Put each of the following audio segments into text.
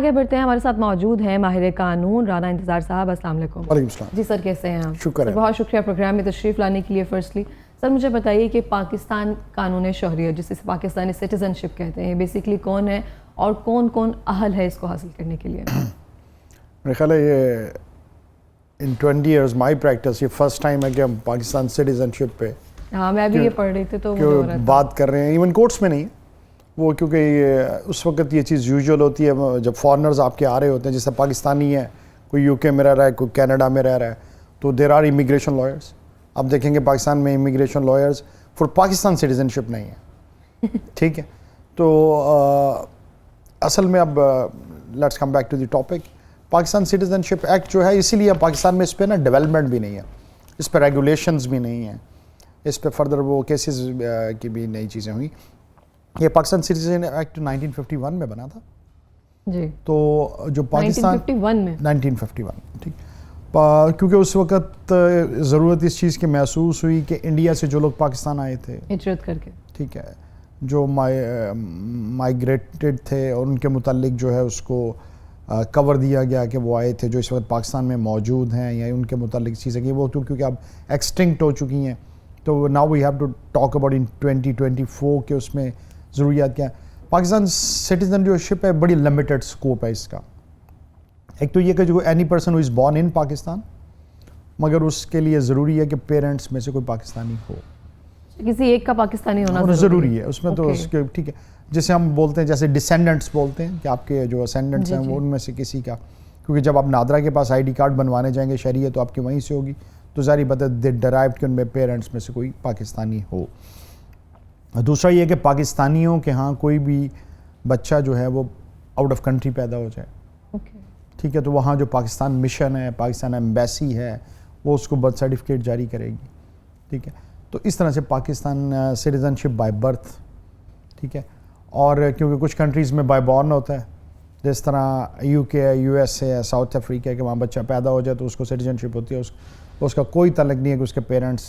آگے بڑھتے ہیں. ہمارے ساتھ موجود ہیں ماہر قانون رانا انتظار صاحب. السلام علیکم. وعلیکم السلام. جی سر, کیسے ہیں آپ؟ شکر ہے. بہت شکریہ پروگرام میں تشریف لانے کے لیے. فرسٹلی سر مجھے بتائیے کہ پاکستان قانون شہریت جسے پاکستانی سٹیزن شپ کہتے ہیں, بیسیکلی کون ہے اور کون کون اہل ہے اس کو حاصل کرنے کے لیے؟ میرے خیال ہے یہ ان 20 ایئرز مائی پریکٹس یہ فرسٹ ٹائم ہے کہ ہم پاکستان سٹیزن شپ پہ ہاں میں بھی یہ پڑھ رہی تھی تو وہ بات کر رہے ہیں. ایون کورٹس میں نہیں وہ, کیونکہ یہ اس وقت یہ چیز یوزول ہوتی ہے جب فارنرز آپ کے آ رہے ہوتے ہیں, جیسے پاکستانی ہے, کوئی یو کے میں رہ رہا ہے, کوئی کینیڈا میں رہ رہا ہے, تو دیر آر امیگریشن لائرز. آپ دیکھیں گے پاکستان میں immigration lawyers for Pakistan citizenship نہیں ہے. ٹھیک ہے, تو اصل میں اب let's come back to the topic. Pakistan citizenship act جو ہے, اسی لیے پاکستان میں اس پہ نا ڈیولپمنٹ بھی نہیں ہے, اس پہ ریگولیشنز بھی نہیں ہیں, اس پہ فردر وہ کیسز کی بھی نئی چیزیں ہوئی. یہ پاکستان سٹیزن ایکٹ 1951 میں بنا تھا جی, تو جو پاکستان 1951 میں 1951 ٹھیک, کیونکہ اس وقت ضرورت اس چیز کی محسوس ہوئی کہ انڈیا سے جو لوگ پاکستان آئے تھے ہجرت کر کے, ٹھیک ہے, جو مائیگریٹڈ تھے, اور ان کے متعلق جو ہے اس کو کور دیا گیا کہ وہ آئے تھے جو اس وقت پاکستان میں موجود ہیں, یا ان کے متعلق چیزیں کہ وہ کیونکہ اب ایکسٹنکٹ ہو چکی ہیں, تو now we have to talk about in 2024 کہ اس میں ضروریات کیا ہیں. پاکستان سٹیزن جو شپ ہے بڑی لمیٹڈ سکوپ ہے اس کا. ایک تو یہ کہ جو any person who is born in Pakistan, مگر اس کے لیے ضروری ہے کہ پیرنٹس میں سے کوئی پاکستانی ہو, کسی ایک کا پاکستانی ہونا ضروری ہے اس میں. تو اس کے ٹھیک ہے, جیسے ہم بولتے ہیں جیسے ڈسینڈنٹس بولتے ہیں کہ آپ کے جو اسینڈنٹس ہیں وہ ان میں سے کسی کا, کیونکہ جب آپ نادرا کے پاس آئی ڈی کارڈ بنوانے جائیں گے شہریت تو آپ کی وہیں سے ہوگی, تو ظاہری بات ہے دے ڈرائیو کہ ان میں پیرنٹس میں سے کوئی پاکستانی ہو. دوسرا یہ کہ پاکستانیوں کے ہاں کوئی بھی بچہ جو ہے وہ آؤٹ آف کنٹری پیدا ہو جائے, ٹھیک ہے, تو وہاں جو پاکستان مشن ہے, پاکستان ایمبیسی ہے, وہ اس کو برتھ سرٹیفکیٹ جاری کرے گی. ٹھیک ہے, تو اس طرح سے Pakistan citizen ship by birth, ٹھیک ہے. اور کیونکہ کچھ کنٹریز میں بائی بورن ہوتا ہے, جس طرح یو کے ہے, یو ایس اے ہے, ساؤتھ افریقہ ہے, کہ وہاں بچہ پیدا ہو جائے تو اس کو سٹیزن شپ ہوتی ہے, اس کا کوئی تعلق نہیں ہے کہ اس کے پیرنٹس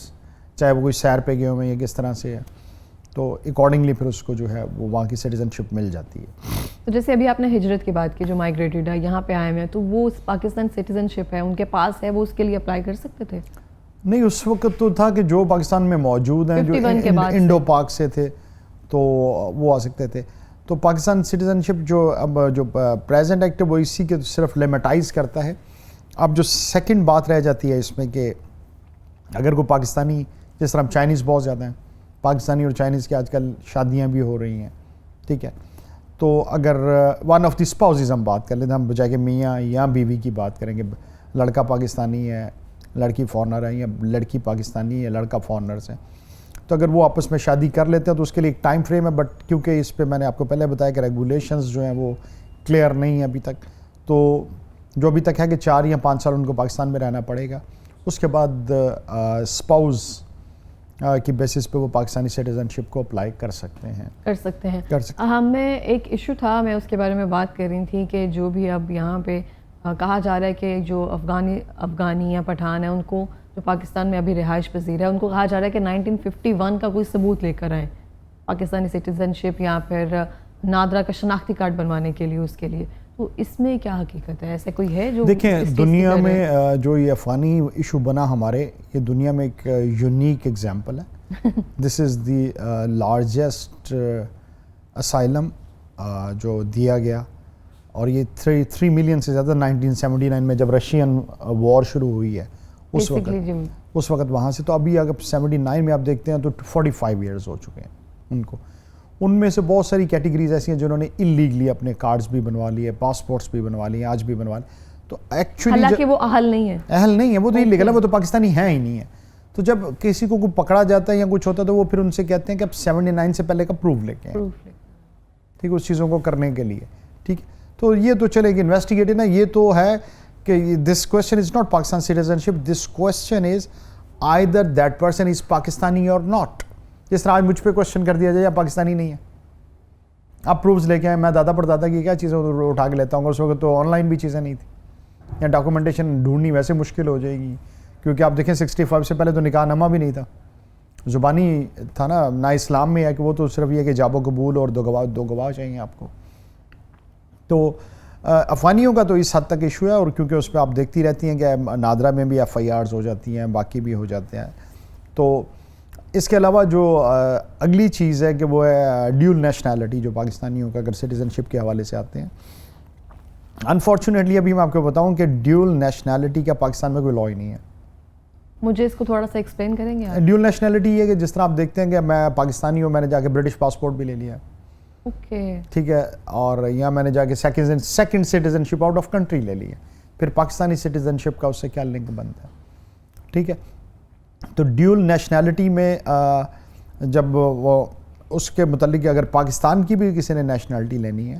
چاہے وہ کوئی سیر پہ گئے ہوئے ہیں یا کس طرح سے ہے, تو اکارڈنگلی پھر اس کو جو ہے وہ وہاں کی سٹیزن شپ مل جاتی ہے. تو جیسے ابھی آپ نے ہجرت کی بات کی, جو مائیگریٹڈ ہے یہاں پہ آئے ہوئے ہیں, تو وہ پاکستان سٹیزن شپ ہے ان کے پاس ہے, وہ اس کے لیے اپلائی کر سکتے تھے؟ نہیں, اس وقت تو تھا کہ جو پاکستان میں موجود ہیں, جو انڈو پاک سے تھے تو وہ آ سکتے تھے. تو پاکستان سٹیزن شپ جو اب جو پریزنٹ ایکٹ ہے وہ اسی کے صرف لیمیٹائز کرتا ہے. اب جو سیکنڈ بات رہ جاتی ہے اس میں کہ اگر کوئی پاکستانی, جس طرح چائنیز بہت زیادہ ہیں, پاکستانی اور چائنیز کی آج کل شادیاں بھی ہو رہی ہیں, ٹھیک ہے, تو اگر ون آف دی اسپاؤزز ہم بات کر لیتے ہیں, ہم بجائے کہ میاں یا بیوی کی بات کریں گے, لڑکا پاکستانی ہے, لڑکی فارنر ہے, یا لڑکی پاکستانی ہے, لڑکا فارنرز ہیں, تو اگر وہ آپس میں شادی کر لیتے ہیں تو اس کے لیے ایک ٹائم فریم ہے. بٹ کیونکہ اس پہ میں نے آپ کو پہلے بتایا کہ ریگولیشنز جو ہیں وہ کلیئر نہیں ہیں ابھی تک, تو جو ابھی تک ہے کہ 4 یا 5 سال ان کو پاکستان میں رہنا پڑے گا. اس کے بعد اسپاؤز کی بیسس پہ وہ پاکستانی سٹیزن شپ کو اپلائی کر سکتے ہیں. ہمیں ایک ایشو تھا, میں اس کے بارے میں بات کر رہی تھی کہ جو بھی اب یہاں پہ کہا جا رہا ہے کہ جو افغانی یا پٹھان ہیں, ان کو جو پاکستان میں ابھی رہائش پذیر ہے, ان کو کہا جا رہا ہے کہ 1951 کا کوئی ثبوت لے کر آئیں پاکستانی سٹیزن شپ یا پھر نادرا کا شناختی کارڈ بنوانے کے لیے, اس کے لیے. تو اس میں کیا حقیقت ہے, ایسے کوئی ہے جو دیکھیں دنیا میں جو یہ افغانی ایشو بنا ہمارے, یہ دنیا میں ایک یونیک ایگزامپل ہے. دس از دی لارجسٹ اسائلم جو دیا گیا, اور یہ 3 ملین سے زیادہ 1979 میں جب رشین وار شروع ہوئی ہے اس وقت وہاں سے. تو ابھی اگر 79 میں آپ دیکھتے ہیں تو 45 ایئرز ہو چکے ہیں ان کو. ان میں سے بہت ساری کیٹیگریز ایسی ہیں جنہوں نے انلیگلی اپنے کارڈز بھی بنوا لیے, پاسپورٹس بھی بنوا لیے, آج بھی بنوا لیے. تو ایکچولی حالانکہ وہ اہل نہیں ہے, وہ تو انلیگل ہے, وہ تو پاکستانی ہیں ہی نہیں ہے. تو جب کسی کو پکڑا جاتا ہے یا کچھ ہوتا ہے تو وہ پھر ان سے کہتے ہیں کہ اب 79 سے پہلے کا پروف لے کے آئیں, ٹھیک ہے, اس چیزوں کو کرنے کے لیے. ٹھیک ہے, تو یہ تو چلے گی انویسٹیگیٹ نا. یہ تو ہے کہ this question is not Pakistan citizenship, this question is either that person is Pakistani اور ناٹ. جس طرح آج مجھ پہ کویسچن کر دیا جائے یا پاکستانی نہیں ہے, آپ پروفز لے کے آئیں, میں دادا پر دادا کی کیا چیزیں اٹھا کے لیتا ہوں. اس وقت تو آن لائن بھی چیزیں نہیں تھیں, یا ڈاکومنٹیشن ڈھونڈنی ویسے مشکل ہو جائے گی, کیونکہ آپ دیکھیں 65 سے پہلے تو نکاح نامہ بھی نہیں تھا, زبانی تھا نا. نہ اسلام میں ہے کہ وہ تو صرف یہ کہ جاب و قبول اور دو گواہ چاہیے آپ کو. تو افغانیوں کا تو اس حد تک ایشو ہے، اور کیونکہ اس پہ آپ دیکھتی رہتی ہیں کہ نادرا میں بھی FIRs ہو جاتی ہیں، باقی بھی ہو جاتے ہیں. تو اس کے علاوہ جو اگلی چیز ہے کہ وہ ہے ڈیول نیشنلٹی، جو پاکستانیوں کا اگر سٹیزن شپ کے حوالے سے آتے ہیں. انفارچونیٹلی ابھی میں آپ کو بتاؤں کہ ڈیول نیشنلٹی کا پاکستان میں کوئی لا ہی نہیں ہے. مجھے اس کو تھوڑا سا ایکسپلین کریں گے آپ؟ ڈیول نیشنلٹی یہ ہے کہ جس طرح آپ دیکھتے ہیں کہ میں پاکستانی ہوں، میں نے جا کے برٹش پاسپورٹ بھی لے لیا، اوکے ٹھیک ہے، اور یہاں میں نے جا کے second citizen ship out of country لے لی ہے، پھر پاکستانی سٹیزن شپ کا اس سے کیا لنک بنتا ہے، ٹھیک ہے. تو ڈیول نیشنلٹی میں جب وہ اس کے متعلق اگر پاکستان کی بھی کسی نے نیشنلٹی لینی ہے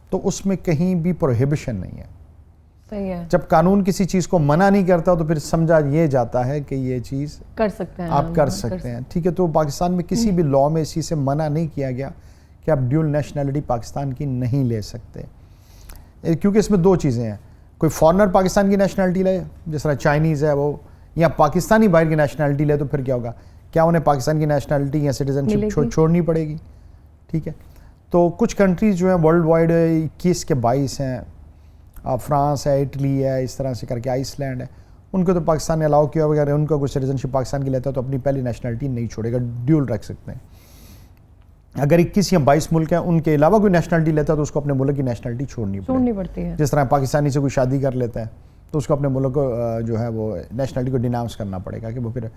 تو اس میں کہیں بھی پروہیبیشن نہیں ہے. صحیح ہے. جب قانون کسی چیز کو منع نہیں کرتا تو پھر سمجھا یہ جاتا ہے کہ یہ چیز کر سکتے ہیں آپ کر سکتے ہیں، ٹھیک ہے. تو پاکستان میں کسی بھی لاء میں اس چیز سے منع نہیں کیا گیا کہ آپ ڈیول نیشنلٹی پاکستان کی نہیں لے سکتے، کیونکہ اس میں دو چیزیں ہیں. کوئی فارنر پاکستان کی نیشنلٹی لے، جس طرح چائنیز ہے وہ، یا پاکستانی باہر کی نیشنلٹی لے، تو پھر کیا ہوگا؟ کیا انہیں پاکستان کی نیشنلٹی یا سٹیزن شپ چھوڑنی پڑے گی؟ ٹھیک ہے. تو کچھ کنٹریز جو ہیں ورلڈ وائڈ 21 کے 22 ہیں، فرانس ہے، اٹلی ہے، اس طرح سے کر کے آئس لینڈ ہے، ان کو تو پاکستان نے الاؤ کیا وغیرہ، ان کا کوئی سٹیزن شپ پاکستان کی لیتا ہے تو اپنی پہلی نیشنلٹی نہیں چھوڑے گا، ڈیول رکھ سکتے ہیں. اگر 21 یا 22 ملک ہیں ان کے علاوہ کوئی نیشنلٹی لیتا ہے تو اس کو اپنے ملک کی نیشنلٹی چھوڑنی پڑتی ہے. جس طرح پاکستانی سے کوئی شادی کر لیتا ہے تو اس کو اپنے ملک کو جو ہے وہ نیشنلٹی کو ڈیناؤنس کرنا پڑے گا کہ وہ پھر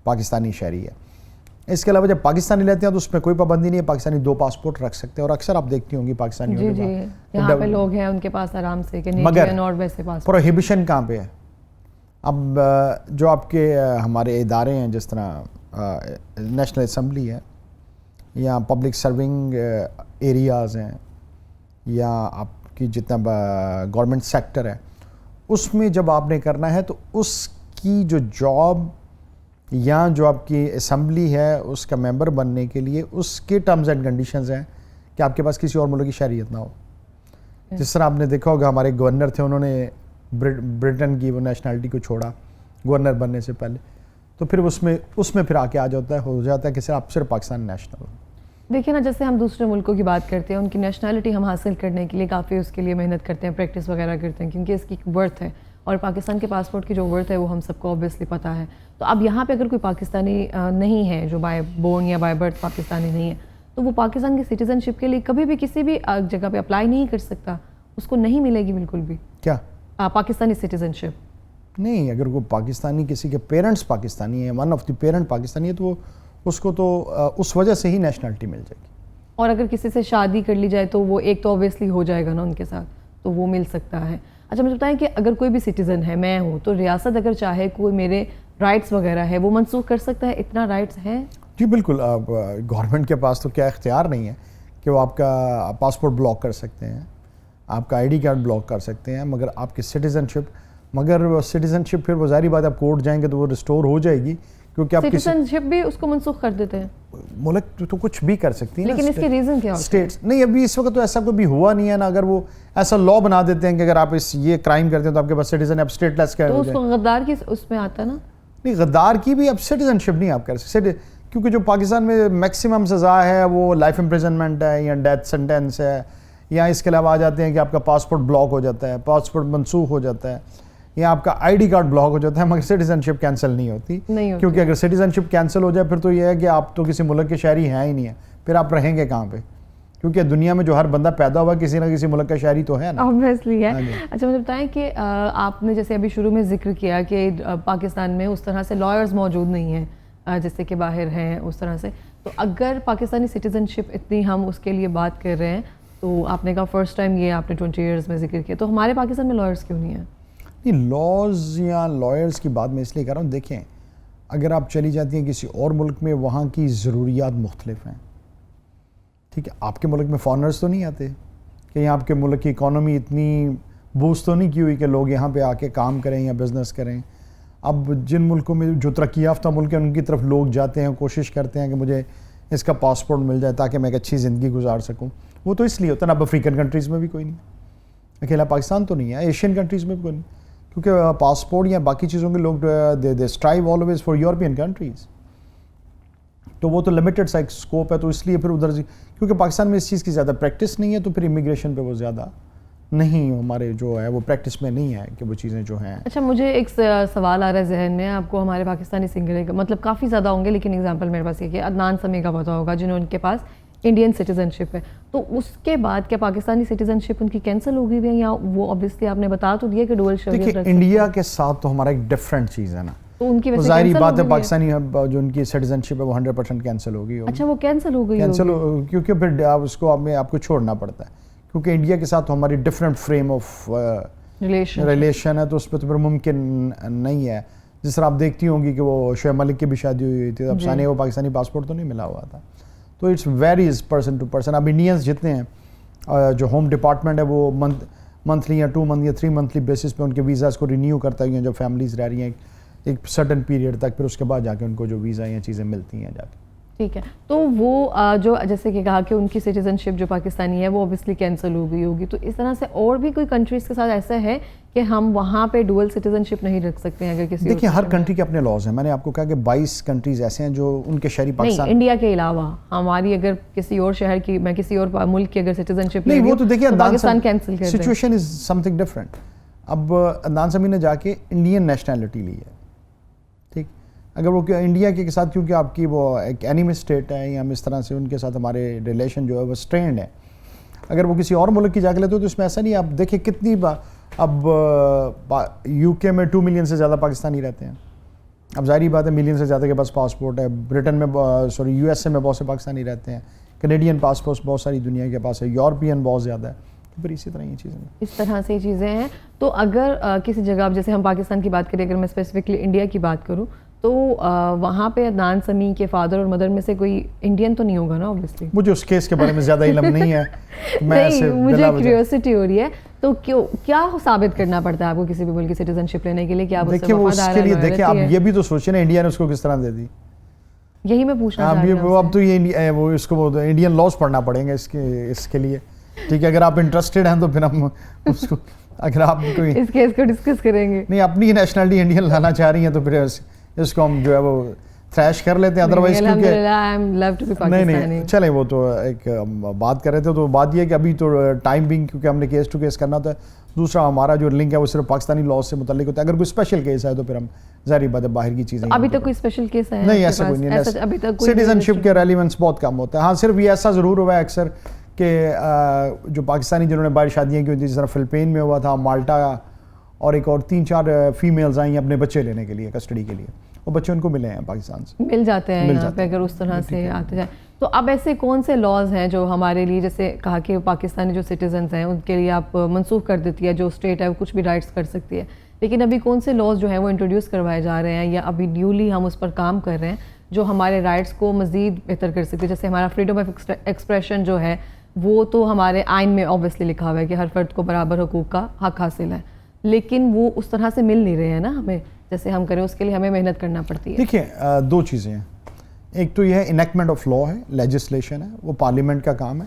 پاکستانی شہری ہے. اس کے علاوہ جب پاکستانی لیتے ہیں تو اس میں کوئی پابندی نہیں ہے، پاکستانی 2 پاسپورٹ رکھ سکتے ہیں، اور اکثر آپ دیکھتی ہوں گی پاکستانیوں کے پاس یہاں پہ لوگ ہیں ان کے پاس آرام سے کینیڈین اور ویسے پاسپورٹ. پروہیبیشن کہاں پہ ہے؟ اب جو آپ کے ہمارے ادارے ہیں جس طرح نیشنل اسمبلی ہے یا پبلک سرونگ ایریاز ہیں یا آپ کی جتنا گورنمنٹ سیکٹر ہے، اس میں جب آپ نے کرنا ہے تو اس کی جو جاب یا جو آپ کی اسمبلی ہے اس کا ممبر بننے کے لیے اس کے ٹرمز اینڈ کنڈیشنز ہیں کہ آپ کے پاس کسی اور ملک کی شہریت نہ ہو. جس طرح آپ نے دیکھا ہوگا ہمارے گورنر تھے، انہوں نے برٹن کی وہ نیشنلٹی کو چھوڑا گورنر بننے سے پہلے، تو پھر اس میں پھر آ کے ہو جاتا ہے کہ آپ صرف پاکستان نیشنل ہو. دیکھیں نا، جیسے ہم دوسرے ملکوں کی بات کرتے ہیں، ان کی نیشنلٹی ہم حاصل کرنے کے لیے کافی اس کے لیے محنت کرتے ہیں، پریکٹس وغیرہ کرتے ہیں، کیونکہ اس کی ورتھ ہے، اور پاکستان کے پاسپورٹ کی جو ورتھ ہے وہ ہم سب کو اوبویسلی پتہ ہے. تو اب یہاں پہ اگر کوئی پاکستانی نہیں ہے جو بائی بورن یا بائی برتھ پاکستانی نہیں ہے، تو وہ پاکستان کی سٹیزن شپ کے لیے کبھی بھی کسی بھی جگہ پہ اپلائی نہیں کر سکتا، اس کو نہیں ملے گی بالکل بھی. کیا پاکستانی سٹیزن شپ نہیں؟ اگر کوئی پاکستانی کسی کے پیرنٹس پاکستانی ہیں، one of the parent Pakistani ہے، تو اس کو تو اس وجہ سے ہی نیشنلٹی مل جائے گی. اور اگر کسی سے شادی کر لی جائے تو وہ ایک تو اوبویسلی ہو جائے گا نا ان کے ساتھ، تو وہ مل سکتا ہے. اچھا مجھے بتائیں کہ اگر کوئی بھی سٹیزن ہے، میں ہوں، تو ریاست اگر چاہے کوئی میرے رائٹس وغیرہ ہے وہ منسوخ کر سکتا ہے؟ اتنا رائٹس ہیں؟ جی بالکل. گورنمنٹ کے پاس تو کیا اختیار نہیں ہے کہ وہ آپ کا پاسپورٹ بلاک کر سکتے ہیں، آپ کا ID کارڈ بلاک کر سکتے ہیں، مگر آپ کی سٹیزن شپ پھر وہ ظاہری بات آپ کورٹ جائیں گے تو وہ ریسٹور ہو جائے گی، کیونکہ آپ سٹیزن شپ بھی اس کو منسوخ کر دیتے ہیں. ملک تو کچھ بھی کر سکتی ہیں، لیکن اس کے ریزن کیا ہوتے ہیں؟ اسٹیٹس نہیں. ابھی اس وقت تو ایسا کوئی بھی ہوا نہیں ہے نا. اگر وہ ایسا لا بنا دیتے ہیں کہ اگر آپ یہ کرائم کرتے ہیں تو آپ کے پاس سٹیزن آپ اسٹیٹ لیس کر تو اس کو غدار کی اس میں آتا ہے نا. نہیں، غدار کی بھی اب سٹیزن شپ نہیں آپ کر سکتے، کیونکہ جو پاکستان میں میکسیمم سزا ہے وہ لائف امپریزنمنٹ ہے یا ڈیتھ سینٹینس ہے، یا اس کے علاوہ آ جاتے ہیں کہ آپ کا پاسپورٹ بلاک ہو جاتا ہے، پاسپورٹ منسوخ ہو جاتا ہے، یا آپ کا ID کارڈ بلاک ہو جاتا ہے، مگر سٹیزن شپ کینسل نہیں ہوتی. کیونکہ اگر سٹیزن شپ کینسل ہو جائے پھر تو یہ ہے کہ آپ تو کسی ملک کے شہری ہیں ہی نہیں ہیں، پھر آپ رہیں گے کہاں پہ؟ کیونکہ دنیا میں جو ہر بندہ پیدا ہوا کسی نہ کسی ملک کا شہری تو ہے نا. obviously ہے. اچھا مجھے بتائیں کہ آپ نے جیسے ابھی شروع میں ذکر کیا کہ پاکستان میں اس طرح سے لائرز موجود نہیں ہیں جیسے کہ باہر ہیں اس طرح سے، تو اگر پاکستانی سٹیزن شپ اتنی ہم اس کے لیے بات کر رہے ہیں، تو آپ نے کہا فرسٹ ٹائم یہ آپ نے 20 ایئرز میں ذکر کیا، تو ہمارے پاکستان میں لائرز کیوں نہیں ہیں؟ نہیں، لاز یا لائرز کی بات میں اس لیے کر رہا ہوں. دیکھیں، اگر آپ چلی جاتی ہیں کسی اور ملک میں، وہاں کی ضروریات مختلف ہیں، ٹھیک ہے. آپ کے ملک میں فارنرز تو نہیں آتے کہ یہاں آپ کے ملک کی اکانومی اتنی بوسٹ تو نہیں کی ہوئی کہ لوگ یہاں پہ آ کے کام کریں یا بزنس کریں. اب جن ملکوں میں جو ترقی یافتہ ملک ہیں ان کی طرف لوگ جاتے ہیں، کوشش کرتے ہیں کہ مجھے اس کا پاسپورٹ مل جائے تاکہ میں ایک اچھی زندگی گزار سکوں. وہ تو اس لیے ہوتا ہے نا. اب افریقن کنٹریز میں بھی کوئی نہیں، اکیلا پاکستان تو نہیں ہے، ایشین کنٹریز میں بھی کوئی نہیں، کیونکہ پاسپورٹ یا باقی چیزوں کے لوگ they strive always for European countries. تو وہ تو لمیٹڈ سا ایک اسکوپ ہے، تو اس لیے پھر ادھر کیونکہ پاکستان میں اس چیز کی زیادہ پریکٹس نہیں ہے تو پھر امیگریشن پہ وہ زیادہ نہیں ہمارے جو ہے وہ پریکٹس میں نہیں ہے کہ وہ چیزیں جو ہیں. اچھا مجھے ایک سوال آ رہا ہے ذہن میں, آپ کو ہمارے پاکستانی سنگر مطلب کافی زیادہ ہوں گے لیکن اگزامپل میرے پاس یہ کہ عدنان سمیع کا پتہ ہوگا جنہوں ان کے پاس انڈین سٹیزن شپ ہے, تو اس کے بعد کیا پاکستانی سٹیزن شپ ان کی کینسل ہو گئی ہے یا وہ obviously آپ نے بتا تو دیا کہ ڈوئل شہریت رکھ سکتے ہیں؟ انڈیا کے ساتھ تو ہمارا ایک ڈفرینٹ چیز ہے نا, تو ان کی وجہ سے ظاہری بات ہے پاکستانی جو ان کی سٹیزن شپ ہے وہ 100% کینسل ہو گئی. اچھا وہ کینسل ہو گئی کینسل کیونکہ پھر اس کو آپ کو چھوڑنا پڑتا ہے کیونکہ انڈیا کے ساتھ ہماری ڈفرینٹ فریم آف ریلیشن ہے, تو اس پہ تو پھر ممکن نہیں ہے. جس طرح آپ دیکھتی ہوں گی کہ وہ شعیب ملک کی بھی شادی ہوئی تھی, اب ثانیہ کو پاکستانی پاسپورٹ تو نہیں ملا ہوا تھا, تو it's varies person to person. اب انڈینس جتنے ہیں جو ہوم ڈپارٹمنٹ ہے وہ منتھلی یا 2 منتھ یا 3 منتھلی بیسس پہ ان کے ویزاز کو رینیو کرتا ہے, جو فیملیز رہ رہی ہیں ایک سرٹن پیریڈ تک, پھر اس کے بعد جا کے ان کو جو ویزا یا چیزیں ملتی ہیں جا کے. ٹھیک ہے, تو وہ جو جیسے کہ کہا کہ ان کی سٹیزن شپ جو پاکستانی ہے وہ اوبیسلی کینسل ہو گئی ہوگی, تو اس طرح سے اور بھی کوئی کنٹریز کے ساتھ ایسا ہے کہ ہم وہاں پہ ڈوئل سٹیزن شپ نہیں رکھ سکتے ہیں اگر کسی؟ دیکھیں ہر کنٹری کے اپنے لاز ہیں, میں نے آپ کو کہا کہ 22 کنٹریز ایسے ہیں جو ان کے شہری پاکستان نہیں, انڈیا کے علاوہ ہماری اگر کسی اور شہر کی میں کسی اور ملک کی اگر سٹیزن شپ نہیں, وہ تو دیکھیے پاکستان کینسل کر دیں. Situation is some thing different. اب عدنان سمیع نے جا کے انڈین نیشنلٹی لی ہے, ٹھیک, اگر وہ انڈیا کے ساتھ کیونکہ آپ کی وہ ایک اینیمی اسٹیٹ ہے یا ہم اس طرح سے ان کے ساتھ ہمارے ریلیشن جو ہے وہ اسٹرینڈ ہے, اگر وہ کسی اور ملک کی جا کے لیتے ہو تو اس میں ایسا نہیں ہے. آپ دیکھیں کتنی اب یو کے میں 2 ملین سے زیادہ پاکستانی رہتے ہیں, اب ظاہری بات ہے ملین سے زیادہ کے پاس پاسپورٹ ہے. برٹن میں یو ایس اے میں بہت سے پاکستانی رہتے ہیں, کینیڈین پاسپورٹ بہت ساری دنیا کے پاس ہے, یورپین بہت زیادہ ہے, پھر اسی طرح یہ چیزیں اس طرح سے یہ چیزیں ہیں. تو اگر کسی جگہ اب جیسے ہم پاکستان کی بات کریں, اگر میں اسپیسیفکلی انڈیا کی بات کروں تو وہاں پہ عدنان سمیع کے فادر اور مدر میں سے کوئی انڈین تو نہیں ہوگا نا اوبویسلی؟ مجھے اس کیس کے بارے میں زیادہ علم نہیں ہے, مجھے کیوریوسٹی ہو رہی ہے, تو کیا ثابت کرنا پڑتا ہے آپ کو کسی بھی ملک کی سٹیزن شپ لینے کے لیے؟ کیا دیکھیں وہ اس کے لیے دیکھیں آپ یہ بھی تو سوچیں نا انڈیا نے اس کو کس طرح دے دی, یہی میں پوچھنا چاہ رہی ہوں. اب تو یہ وہ اس کو انڈین لاز پڑھنا پڑیں گے اس کے لیے, ٹھیک ہے, اگر آپ انٹرسٹڈ ہیں تو پھر ہم اس کو اگر آپ کوئی اس کیس کو ڈسکس کریں گے. نہیں اپنی نیشنلٹی انڈین لانا چاہ رہی ہیں تو پھر اس کو ہم جو ہے وہ تھریش کر لیتے ہیں, ادروائز نہیں چلیں وہ تو ایک بات کر رہے تھے. تو بات یہ ہے کہ ابھی تو ٹائم بینگ کیونکہ ہم نے کیس ٹو کیس کرنا ہوتا ہے, دوسرا ہمارا جو لنک ہے وہ صرف پاکستانی لاء سے متعلق ہوتا ہے. اگر کوئی اسپیشل کیس ہے تو پھر ہم ظاہری بات ہے باہر کی چیزیں. ابھی تک کوئی اسپیشل کیس ہے نہیں, ایسا کوئی نہیں. سٹیزن شپ کے ریلیونس بہت کم ہوتا ہے. ہاں صرف یہ ایسا ضرور ہوا ہے اکثر کہ جو پاکستانی جنہوں نے باہر شادیاں کی ہوئی تھیں, جس طرح فلپین میں ہوا تھا, مالٹا اور ایک اور 3-4 فیمیلز آئیں اپنے بچے لینے کے لیے, کسٹڈی کے لیے, وہ بچے ان کو ملے ہیں پاکستان سے, مل جاتے ہیں یہاں پہ اگر اس طرح سے آتے جائیں. تو اب ایسے کون سے لاز ہیں جو ہمارے لیے, جیسے کہا کہ پاکستانی جو سٹیزنز ہیں ان کے لیے آپ منسوخ کر دیتی ہے, جو اسٹیٹ ہے وہ کچھ بھی رائٹس کر سکتی ہے, لیکن ابھی کون سے لاز جو ہیں وہ انٹروڈیوس کروائے جا رہے ہیں یا ابھی نیولی ہم اس پر کام کر رہے ہیں جو ہمارے رائٹس کو مزید بہتر کر سکتے ہیں؟ جیسے ہمارا فریڈم آف ایکسپریشن جو ہے وہ تو ہمارے آئین میں اوبویسلی لکھا ہوا ہے کہ ہر فرد کو برابر حقوق کا حق حاصل ہے, لیکن وہ اس طرح سے مل نہیں رہے ہیں نا ہمیں جیسے ہم کریں, اس کے لیے ہمیں محنت کرنا پڑتی ہے. دیکھیں 2 چیزیں ہیں, ایک تو یہ ہے انیکٹمنٹ آف لاء ہے, لیجسلیشن ہے, وہ پارلیمنٹ کا کام ہے,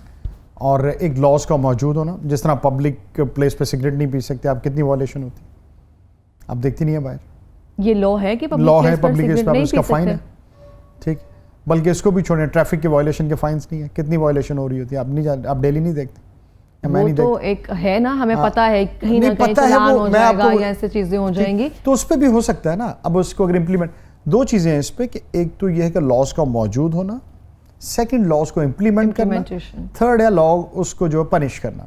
اور ایک لاز کا موجود ہونا. جس طرح پبلک پلیس پہ سگریٹ نہیں پی سکتے, آپ کتنی وائلیشن ہوتی, آپ دیکھتی نہیں ہے باہر. یہ لاء ہے کہ پبلک پلیس پہ اس کا فائن ہے, ٹھیک, بلکہ اس کو بھی چھوڑیں, ٹریفک کے وائلیشن کے فائنس نہیں ہے, کتنی وائلیشن ہو رہی ہوتی ہے, آپ ڈیلی نہیں دیکھتے. وہ تو ایک ہے نا, ہمیں پتا ہے کہیں نہ کہیں چلان ہو جائے گا یا ایسے چیزیں ہو جائیں گی, تو اس پہ بھی ہو سکتا ہے نا. اب اس کو اگر امپلیمنٹ, 2 چیزیں ہیں اس پہ کہ ایک تو یہ ہے کہ لاز کا موجود ہونا, سیکنڈ لاز کو امپلیمنٹ کرنا, تھرڈ ہے لا اس کو جو پنش کرنا.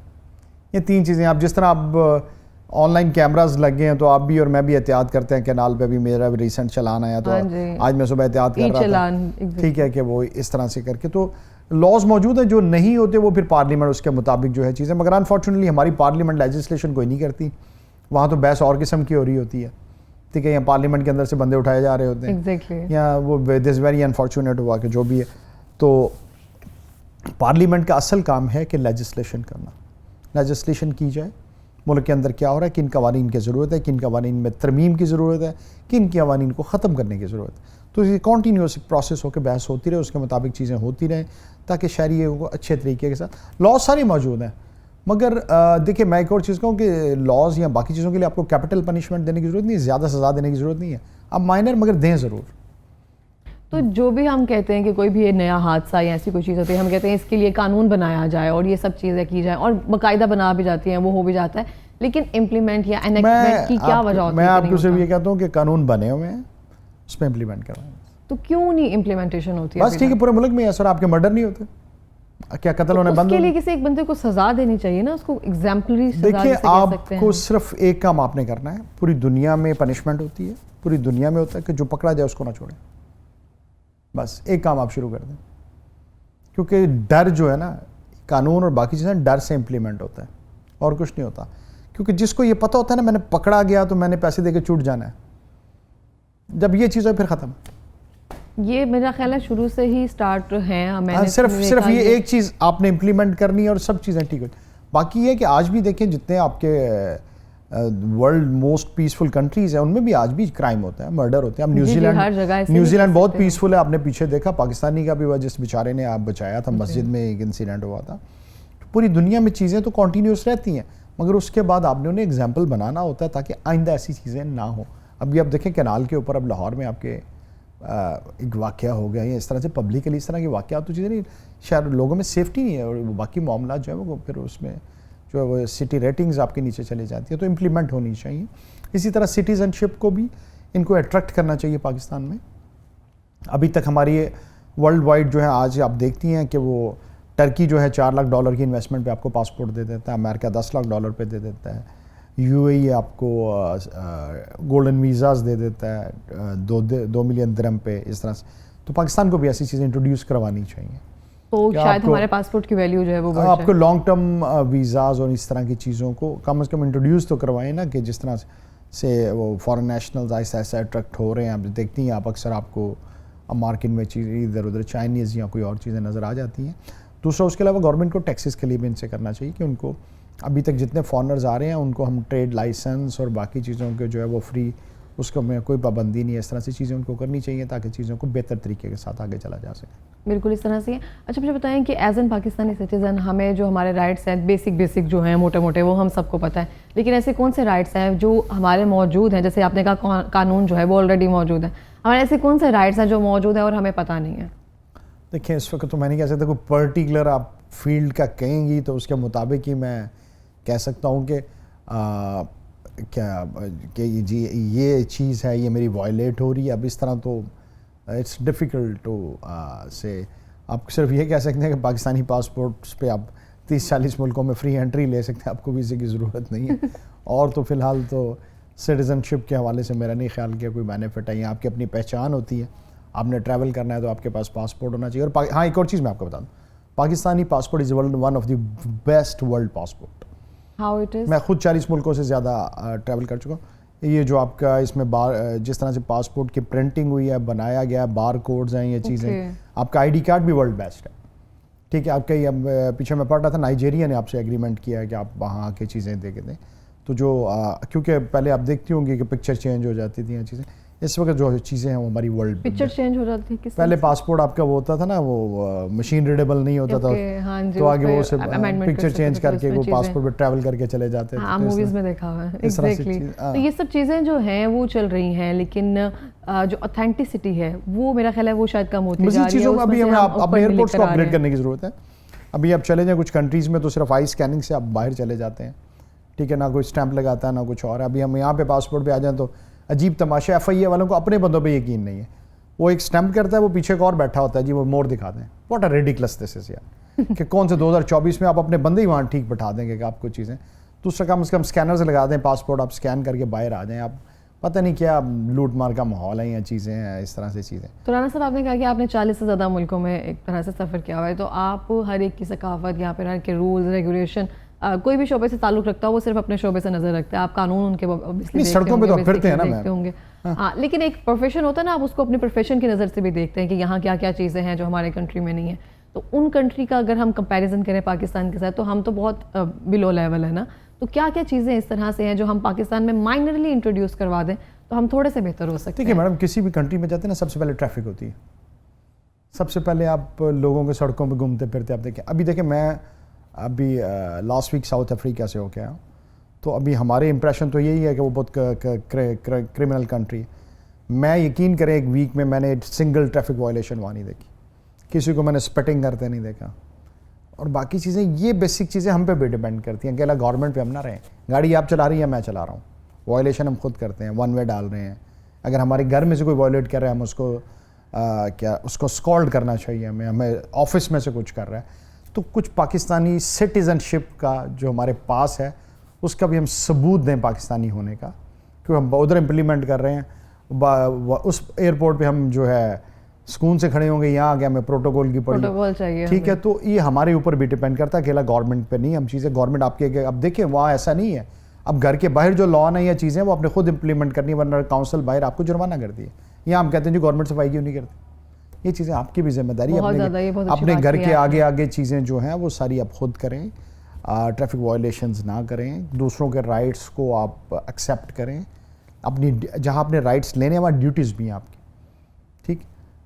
یہ 3 چیزیں. آپ جس طرح اب آن لائن کیمراز لگ گئے ہیں تو آپ بھی اور میں بھی احتیاط کرتے ہیں. کینال پہ بھی میرا بھی ریسنٹ چلان آیا تو آج میں صبح احتیاط کر رہا تھا, ٹھیک ہے, کہ وہ اس طرح سے کر کے. تو لاز موجود ہیں, جو نہیں ہوتے وہ پھر پارلیمنٹ اس کے مطابق جو ہے چیزیں, مگر انفارچونیٹلی ہماری پارلیمنٹ لیجسلیشن کوئی نہیں کرتی. وہاں تو بحث اور قسم کی ہو رہی ہوتی ہے, ٹھیک ہے, یا پارلیمنٹ کے اندر سے بندے اٹھائے جا رہے ہوتے ہیں, یا وہ دس ویری انفارچونیٹ ہوا کہ جو بھی ہے. تو پارلیمنٹ کا اصل کام ہے کہ لیجسلیشن کرنا, لیجسلیشن کی جائے, ملک کے اندر کیا ہو رہا ہے, کن قوانین کی ضرورت ہے, کن قوانین میں ترمیم کی ضرورت ہے, کن قوانین کو ختم کرنے کی ضرورت ہے. تو یہ کنٹینیوس پروسیس ہو کے بحث ہوتی رہے, اس کے مطابق چیزیں ہوتی رہیں تاکہ شہریوں کو اچھے طریقے کے ساتھ. لاز ساری موجود ہیں, مگر دیکھیں میں ایک اور چیز کہوں کہ لاز یا باقی چیزوں کے لیے آپ کو کیپٹل پنشمنٹ دینے کی ضرورت نہیں ہے, زیادہ سزا دینے کی ضرورت نہیں ہے, آپ مائنر مگر دیں ضرور. تو جو بھی ہم کہتے ہیں کہ کوئی بھی نیا حادثہ یا ایسی کوئی چیز ہوتی ہے ہم کہتے ہیں اس کے لیے قانون بنایا جائے اور یہ سب چیزیں کی جائیں اور باقاعدہ بنا بھی جاتی ہیں وہ ہو بھی جاتا ہے لیکن امپلیمنٹ یا انیکٹمنٹ کی کیا وجہ ہوتی ہے؟ میں آپ کو صرف یہ کہتا ہوں کہ قانون بنے ہوئے ہیں اس پہ امپلیمنٹ کروائیں. تو کیوں نہیں امپلیمنٹیشن ہوتی ہے؟ بس ٹھیک ہے پورے ملک میں سر آپ کے مرڈر نہیں ہوتے کیا قتل ہونے بند؟ اس کے لیے کسی ایک بندے کو سزا دینی چاہیے نا, اس کو ایگزامپلری سزا. دیکھیے آپ کو صرف ایک کام آپ نے کرنا ہے, پوری دنیا میں پنشمنٹ ہوتی ہے, پوری دنیا میں ہوتا ہے کہ جو پکڑا جائے اس کو نہ چھوڑیں, بس ایک کام آپ شروع کر دیں. کیونکہ ڈر جو ہے نا قانون اور باقی چیزیں ڈر سے امپلیمنٹ ہوتا ہے اور کچھ نہیں ہوتا. کیونکہ جس کو یہ پتہ ہوتا ہے نا میں نے پکڑا گیا تو میں نے پیسے دے کے چھوٹ جانا ہے, جب یہ چیز ہے پھر ختم. یہ میرا خیال ہے شروع سے ہی سٹارٹ ہیں. صرف یہ ایک چیز آپ نے امپلیمنٹ کرنی ہے اور سب چیزیں ٹھیک ہو. باقی یہ کہ آج بھی دیکھیں جتنے آپ کے ورلڈ موسٹ پیسفل کنٹریز ہیں ان میں بھی آج بھی کرائم ہوتا ہے, مرڈر ہوتے ہیں. اب نیوزی لینڈ بہت پیسفل ہے, آپ نے پیچھے دیکھا پاکستانی کا بھی ہوا جس بیچارے نے آپ بچایا تھا, مسجد میں ایک انسیڈنٹ ہوا تھا. پوری دنیا میں چیزیں تو کنٹینیوس رہتی ہیں مگر اس کے بعد آپ نے انہیں ایگزامپل بنانا ہوتا ہے تاکہ آئندہ ایسی چیزیں نہ ہوں. ابھی آپ دیکھیں کینال کے اوپر اب لاہور میں آپ کے ایک واقعہ ہو گیا ہے اس طرح سے پبلکلی, اس طرح کے واقعات تو چیزیں نہیں, شاید لوگوں میں سیفٹی نہیں ہے اور باقی معاملات جو ہے وہ پھر اس میں جو ہے وہ سٹی ریٹنگز آپ کے نیچے چلے جاتی ہے. تو امپلیمنٹ ہونی چاہیے. اسی طرح سٹیزن شپ کو بھی ان کو اٹریکٹ کرنا چاہیے پاکستان میں. ابھی تک ہماری ورلڈ وائڈ جو ہے آج آپ دیکھتی ہیں کہ وہ ٹرکی جو ہے $4 لاکھ کی انویسٹمنٹ پہ آپ کو پاسپورٹ دے دیتا ہے, امریکہ $10 لاکھ پہ دے دیتا ہے, یو اے ای آپ کو گولڈن ویزاز دے دیتا ہے 2 ملین درہم پہ, اس طرح سے. تو پاکستان کو بھی ایسی چیزیں انٹروڈیوس کروانی چاہیے تو شاید ہمارے پاسپورٹ کی ویلیو جو ہے وہ بڑھ جائے. آپ کو لانگ ٹرم ویزاز اور اس طرح کی چیزوں کو کم از کم انٹروڈیوس تو کروائیں نا, کہ جس طرح سے وہ فارن نیشنلز ایسا اٹریکٹ ہو رہے ہیں. آپ دیکھتی ہیں آپ اکثر آپ کو مارکیٹ میں چیزیں ادھر ادھر چائنیز یا کوئی اور چیزیں نظر آ جاتی ہیں. دوسرا اس کے علاوہ گورنمنٹ کو ٹیکسز کے لیے بھی ان سے کرنا چاہیے کہ ان کو ابھی تک جتنے فارنرز آ رہے ہیں ان کو ہم ٹریڈ لائسنس اور باقی چیزوں کے جو ہے وہ فری, اس کو میں کوئی پابندی نہیں ہے, اس طرح سے چیزیں ان کو کرنی چاہیے تاکہ چیزوں کو بہتر طریقے کے ساتھ آگے چلا جا سکے. بالکل اس طرح سے. اچھا مجھے بتائیں کہ ایز این پاکستانی سٹیزن ہمیں جو ہمارے رائٹس ہیں بیسک جو ہیں موٹے موٹے وہ ہم سب کو پتہ ہے, لیکن ایسے کون سے رائٹس ہیں جو ہمارے موجود ہیں, جیسے آپ نے کہا قانون جو ہے وہ آلریڈی موجود ہے, ہمارے ایسے کون سے رائٹس ہیں جو موجود ہیں اور ہمیں پتہ نہیں ہے؟ دیکھیں اس وقت تو میں نہیں کہہ سکتا کوئی پرٹیکولر آپ فیلڈ کا کہیں گی تو اس کے مطابق ہی میں کہہ سکتا ہوں کہ کہ جی یہ چیز ہے یہ میری وائلیٹ ہو رہی ہے. اب اس طرح تو اٹس ڈیفیکلٹ ٹو سے. آپ صرف یہ کہہ سکتے ہیں کہ پاکستانی پاسپورٹس پہ آپ 30-40 ملکوں میں فری انٹری لے سکتے ہیں, آپ کو ویزے کی ضرورت نہیں ہے. اور تو فی الحال تو سٹیزن شپ کے حوالے سے میرا نہیں خیال کیا کوئی بینیفٹ ہے. آپ کی اپنی پہچان ہوتی ہے, آپ نے ٹریول کرنا ہے تو آپ کے پاس پاسپورٹ ہونا چاہیے. اور ہاں ایک اور چیز میں آپ کو بتا دوں, Pakistani passport is one of the best world passport. How it is? میں خود 40 ملکوں سے زیادہ ٹریول کر چکا ہوں. یہ جو آپ کا اس میں جس طرح سے پاسپورٹ کی پرنٹنگ ہوئی ہے, بنایا گیا ہے, بار کوڈز ہیں, یہ چیزیں, آپ کا ID کارڈ بھی ورلڈ بیسٹ ہے. ٹھیک ہے, آپ کا یہ پیچھے میں پڑھ رہا تھا نائجیریا نے آپ سے ایگریمنٹ کیا ہے کہ آپ وہاں کے چیزیں دے کے دیں. تو جو کیونکہ پہلے آپ دیکھتی ہوں گی کہ پکچر چینج ہو جاتی تھیں یہ چیزیں, اس وقت جو چیزیں ہیں وہ ہماری ورلڈ پکچر چینج ہو جاتی ہے. پہلے پاسپورٹ آپ کا وہ ہوتا تھا نا, وہ مشین ریڈیبل نہیں ہوتا تھا, تو آگے وہ سے پکچر چینج کر کے وہ پاسپورٹ پہ ٹریول کر کے چلے جاتے تھے. ہاں موویز میں دیکھا ہوا ہے ایگزیکٹلی. تو یہ سب چیزیں جو ہیں وہ چل رہی ہیں, لیکن جو اوتھینٹسٹی ہے وہ میرا خیال ہے وہ شاید کم ہوتی جا رہی ہے. مزید چیزوں میں ابھی ہمیں اپنے ایئرپورٹس کو اپگریڈ کرنے کی ضرورت ہے. ابھی آپ چلے جائیں کچھ کنٹریز میں تو صرف آئی اسکیننگ سے آپ باہر چلے جاتے ہیں. ٹھیک ہے, نہ کوئی اسٹیمپ لگاتا ہے نہ کچھ اور. ابھی ہم یہاں پہ پاسپورٹ پہ آ جائیں تو عجیب تماشا, FIA والوں کو اپنے بندوں پہ یقین نہیں ہے. وہ ایک اسٹیمپ کرتا ہے, وہ پیچھے کو اور بیٹھا ہوتا ہے, جی وہ موڑ دکھاتے ہیں. واٹ اے ریڈیکلس دس از یار, کہ کون سے 2024 میں آپ اپنے بندے ہی وہاں ٹھیک بٹھا دیں گے کہ آپ کو چیزیں. دوسرا کم از کم اسکینرز لگا دیں پاسپورٹ, آپ اسکین کر کے باہر آ جائیں. آپ پتہ نہیں کیا لوٹ مار کا ماحول ہے یا چیزیں ہیں اس طرح سے چیزیں. تو رانا صاحب آپ نے کہا کہ آپ نے 40 سے زیادہ ملکوں میں ایک طرح سے سفر کیا ہوا ہے, تو آپ ہر ایک کی ثقافت یا پھر ہر کے رولز ریگولیشن, کوئی بھی شعبے سے تعلق رکھتا ہو وہ صرف اپنے شعبے سے نظر رکھتا ہے. آپ قانون ان کے سڑکوں پہ تو پھرتے ہیں نا دیکھتے ہوں گے, ہاں, لیکن ایک پروفیشن ہوتا ہے نا, آپ اس کو اپنی پروفیشن کی نظر سے بھی دیکھتے ہیں کہ یہاں کیا کیا چیزیں ہیں جو ہمارے کنٹری میں نہیں ہیں. تو ان کنٹری کا اگر ہم کمپیریزن کریں پاکستان کے ساتھ تو ہم تو بہت بلو لیول ہے نا. تو کیا کیا چیزیں اس طرح سے ہیں جو ہم پاکستان میں مائنرلی انٹروڈیوس کروا دیں تو ہم تھوڑے سے بہتر ہو سکتے ہیں؟ دیکھیے میڈم, کسی بھی کنٹری میں جاتے ہیں نا, سب سے پہلے ٹریفک ہوتی ہے. سب سے پہلے آپ لوگوں کے سڑکوں پہ گھومتے پھرتے آپ دیکھیں. ابھی دیکھیں میں ابھی لاسٹ ویک ساؤتھ افریقہ سے ہو کے آیا ہوں, تو ابھی ہمارے امپریشن تو یہی ہے کہ وہ بہت کرمنل کنٹری ہے. میں یقین کریں ایک ویک میں نے سنگل ٹریفک وائلیشن وہاں نہیں دیکھی, کسی کو میں نے اسپٹنگ کرتے نہیں دیکھا. اور باقی چیزیں, یہ بیسک چیزیں ہم پہ بھی ڈیپینڈ کرتی ہیں. اکیلا گورنمنٹ پہ ہم نہ رہیں, گاڑی آپ چلا رہی ہیں میں چلا رہا ہوں, وائلیشن ہم خود کرتے ہیں, ون وے ڈال رہے ہیں. اگر ہمارے گھر میں سے کوئی وائلیٹ کر رہا ہے ہم اس کو اس کو اسکالڈ کرنا چاہیے ہمیں آفس میں سے کچھ کر رہا ہے. تو کچھ پاکستانی سٹیزن شپ کا جو ہمارے پاس ہے اس کا بھی ہم ثبوت دیں پاکستانی ہونے کا, کیونکہ ہم ادھر امپلیمنٹ کر رہے ہیں. اس ایئرپورٹ پہ ہم جو ہے سکون سے کھڑے ہوں گے, یہاں آگے ہمیں پروٹوکول کی پڑی, ٹھیک ہے. تو یہ ہمارے اوپر بھی ڈیپینڈ کرتا ہے, اکیلا گورنمنٹ پہ نہیں. ہم چیزیں گورنمنٹ آپ کے اب دیکھیں وہاں ایسا نہیں ہے, اب گھر کے باہر جو لا ہیں یا چیزیں وہ اپنے خود امپلیمنٹ کرنی ہے, ورنہ کاؤنسل باہر آپ کو جرمانہ کرتی ہے. یہاں ہم کہتے ہیں جو گورنمنٹ صفائی کیوں نہیں کرتی. یہ چیزیں آپ کی بھی ذمہ داری ہے, اپنے گھر کے آگے آگے چیزیں جو ہیں وہ ساری آپ خود کریں. ٹریفک وائلیشنز نہ کریں, دوسروں کے رائٹس کو آپ ایکسیپٹ کریں. اپنی جہاں اپنے رائٹس لینے وہاں ڈیوٹیز بھی ہیں آپ کی, ٹھیک,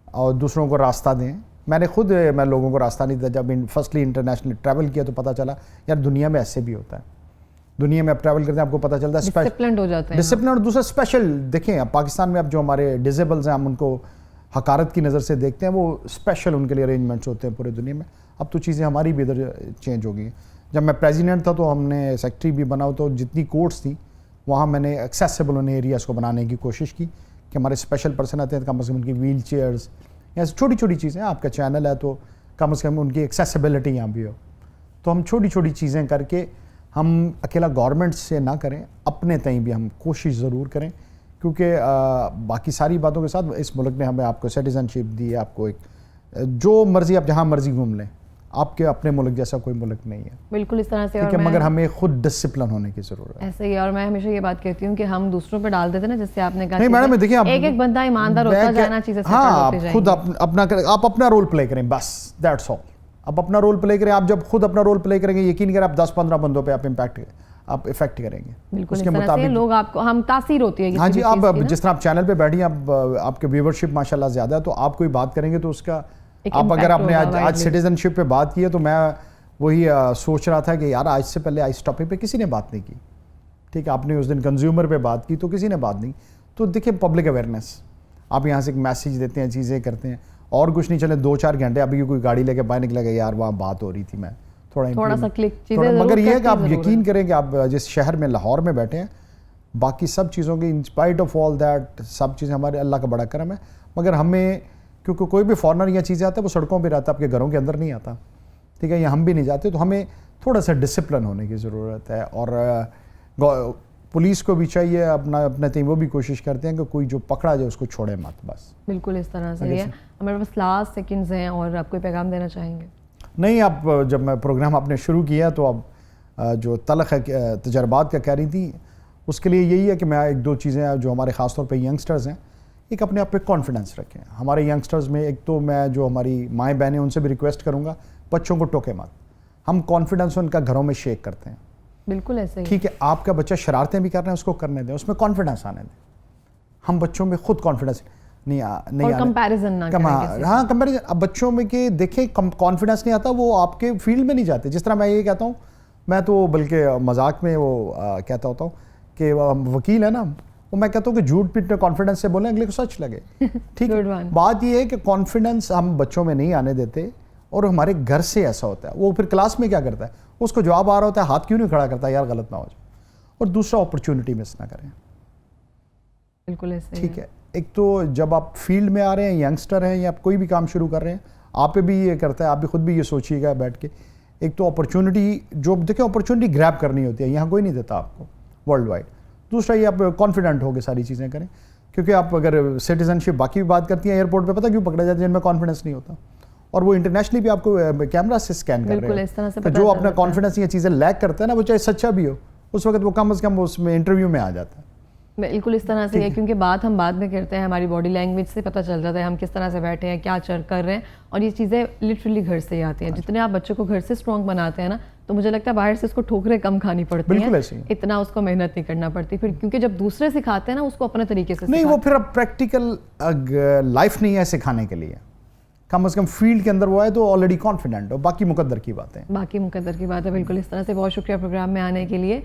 اور دوسروں کو راستہ دیں. میں نے خود میں لوگوں کو راستہ نہیں دیا. جب فرسٹلی انٹرنیشنل ٹریول کیا تو پتہ چلا یار دنیا میں ایسے بھی ہوتا ہے. دنیا میں آپ ٹریول کرتے ہیں آپ کو پتہ چلتا ہے ڈسپلنڈ ہو جاتے ہیں, ڈسپلن. اور دوسرا اسپیشل دیکھیں اب پاکستان میں اب جو ہمارے ڈیزیبلز ہیں ہم ان کو حقارت کی نظر سے دیکھتے ہیں, وہ اسپیشل ان کے لیے ارینجمنٹس ہوتے ہیں پورے دنیا میں. اب تو چیزیں ہماری بھی ادھر چینج ہو گئی ہیں. جب میں پریزیڈنٹ تھا تو ہم نے سیکٹری بھی بنا, تو جتنی کورٹس تھیں وہاں میں نے ایکسیسیبل ان ایریاز کو بنانے کی کوشش کی کہ ہمارے اسپیشل پرسن آتے ہیں کم از کم ان کی ویل چیئرز یا چھوٹی چھوٹی چیزیں. آپ کا چینل ہے تو کم از کم ان کی ایکسیسیبلٹی یہاں بھی ہو. تو ہم چھوٹی چھوٹی چیزیں کر کے, ہم اکیلا گورنمنٹ سے نہ کریں, اپنے تئیں بھی ہم کوشش ضرور کریں, کیونکہ باقی ساری باتوں کے ساتھ اس ملک نے ہمیں آپ کو سٹیزن شپ دی ہے, آپ کو ایک جو مرضی آپ جہاں مرضی گھوم لیں, آپ کے اپنے ملک جیسا کوئی ملک نہیں ہے. بالکل اس طرح سے, ٹھیک ہے, مگر ہمیں خود ڈسپلن ہونے کی ضرورت ہے. ایسے ہی, اور میں ہمیشہ یہ بات کہتی ہوں کہ ہم دوسروں پہ ڈال دیتے ہیں نا, جس سے آپ نے کہا نہیں میڈم دیکھیں ایک ایک بندہ ایماندار ہوتا جائے نا, چیزیں ہاں آپ خود اپنا آپ اپنا رول پلے کریں, بس دیٹس آل. آپ اپنا رول پلے کریں. آپ جب خود اپنا رول پلے کریں گے یقین کریں آپ 10-15 بندوں پہ آپ افیکٹ کریں گے. بالکل اس طرح سے لوگ آپ کو, ہم تاثیر ہوتی ہے. ہاں جی, آپ جس طرح آپ چینل پہ بیٹھی ہیں, آپ کے ویورشپ ماشاءاللہ زیادہ ہے, تو آپ کوئی بات کریں گے تو اس کا آپ اگر آپ نے آج سٹیزن شپ پہ بات کی ہے تو میں وہی سوچ رہا تھا کہ یار آج سے پہلے اس ٹاپک پہ کسی نے بات نہیں کی. ٹھیک ہے, آپ نے اس دن کنزیومر پہ بات کی تو کسی نے بات نہیں. تو دیکھیں پبلک اویئرنیس, آپ یہاں سے ایک میسیج دیتے ہیں, چیزیں کرتے ہیں, اور کچھ نہیں. چلے 2-4 گھنٹے ابھی کوئی گاڑی لے کے باہر نکلا گیا, یار وہاں بات ہو رہی تھی, میں تھوڑا سا کلک, مگر یہ ہے کہ آپ یقین کریں کہ آپ جس شہر میں لاہور میں بیٹھے ہیں, باقی سب چیزوں کی in spite of all that سب چیزیں ہمارے اللہ کا بڑا کرم ہے. مگر ہمیں کیونکہ کوئی بھی فارنر یا چیزیں آتا ہے وہ سڑکوں پہ رہتا ہے, آپ کے گھروں کے اندر نہیں آتا, ٹھیک ہے, یا ہم بھی نہیں جاتے. تو ہمیں تھوڑا سا ڈسپلن ہونے کی ضرورت ہے. اور پولیس کو بھی چاہیے اپنے تئیں وہ بھی کوشش کرتے ہیں کہ کوئی جو پکڑا جائے اس کو چھوڑے مت, بس. بالکل اس طرح سے ہے. ہمارے پاس لاسٹ سیکنڈز ہیں, اور آپ کوئی پیغام دینا چاہیں گے؟ نہیں, آپ جب میں پروگرام آپ نے شروع کیا تو اب جو تلخ تجربات کا کہہ رہی تھی, اس کے لیے یہی ہے کہ میں 1-2 چیزیں جو ہمارے خاص طور پہ ینگسٹرز ہیں, ایک اپنے آپ پہ کانفیڈنس رکھیں. ہمارے ینگسٹرز میں ایک تو میں جو ہماری مائیں بہنیں ان سے بھی ریکویسٹ کروں گا, بچوں کو ٹوکے مت. ہم کانفیڈنس ان کا گھروں میں شیک کرتے ہیں. بالکل ایسے ہی, ٹھیک ہے, آپ کا بچہ شرارتیں بھی کر رہے ہیں اس کو کرنے دیں, اس میں کانفیڈنس آنے دیں. ہم بچوں میں خود کانفیڈنس نہیں کمپیریزن نہ کریں. ہاں کمپیریزن, اب بچوں میں کہ دیکھیں کانفیڈنس نہیں آتا, وہ آپ کے فیلڈ میں نہیں جاتے. جس طرح میں یہ کہتا ہوں, میں تو بلکہ مذاق میں وہ کہتا ہوتا ہوں کہ وکیل ہے نا, وہ میں کہتا ہوں کہ جھوٹ پیٹ میں کانفیڈنس سے بولیں اگلے کو سچ لگے. ٹھیک ہے, بات یہ ہے کہ کانفیڈنس ہم بچوں میں نہیں آنے دیتے, اور ہمارے گھر سے ایسا ہوتا ہے. وہ پھر کلاس میں کیا کرتا ہے, اس کو جواب آ رہا ہوتا ہے, ہاتھ کیوں نہیں کھڑا کرتا, یار غلط نہ ہو جائے. اور دوسرا اپرچونٹی مس نہ کریں. بالکل ایسے, ٹھیک ہے. ایک تو جب آپ فیلڈ میں آ رہے ہیں, ینگسٹر ہیں یا آپ کوئی بھی کام شروع کر رہے ہیں, آپ پہ بھی یہ کرتا ہے, آپ بھی خود بھی یہ سوچیے گا بیٹھ کے. ایک تو اپرچونٹی جو دیکھیں اپرچونٹی گریب کرنی ہوتی ہے, یہاں کوئی نہیں دیتا آپ کو ورلڈ وائڈ. دوسرا یہ آپ کانفیڈنٹ ہو کے ساری چیزیں کریں, کیونکہ آپ اگر سٹیزن شپ باقی بھی بات کرتی ہیں ایئرپورٹ پہ, پتہ کیوں پکڑا جاتا ہے, جن میں کانفیڈنس نہیں ہوتا, اور وہ انٹرنیشنلی بھی آپ کو کیمرہ سے اسکین کر رہے ہیں. جو اپنا کانفیڈنس یہ چیزیں لیک کرتا ہے نا, وہ چاہے سچا بھی ہو, اس وقت وہ کم از کم اس میں انٹرویو میں آ جاتا ہے. بالکل اس طرح سے ہے, کیونکہ بات ہم بعد میں کرتے ہیں, ہماری باڈی لینگویج سے پتہ چل جاتا ہے ہم کس طرح سے بیٹھے ہیں, کیا کر رہے ہیں, اور یہ چیزیں لٹرلی گھر سے ہی آتی ہیں. جتنے آپ بچوں کو گھر سے اسٹرانگ بناتے ہیں نا, تو مجھے لگتا ہے باہر سے اس کو ٹھوکریں کم کھانی پڑتی ہیں, اتنا اس کو محنت نہیں کرنا پڑتی پھر, کیونکہ جب دوسرے سکھاتے ہیں نا اس کو اپنے طریقے سے نہیں, وہ پھر اب پریکٹیکل لائف نہیں ہے سکھانے کے لیے, کم از کم فیلڈ کے اندر وہ ہے تو آلریڈی کانفیڈنٹ ہو, باقی مقدر کی بات ہے. بالکل اس طرح سے. بہت شکریہ پروگرام میں آنے کے لیے.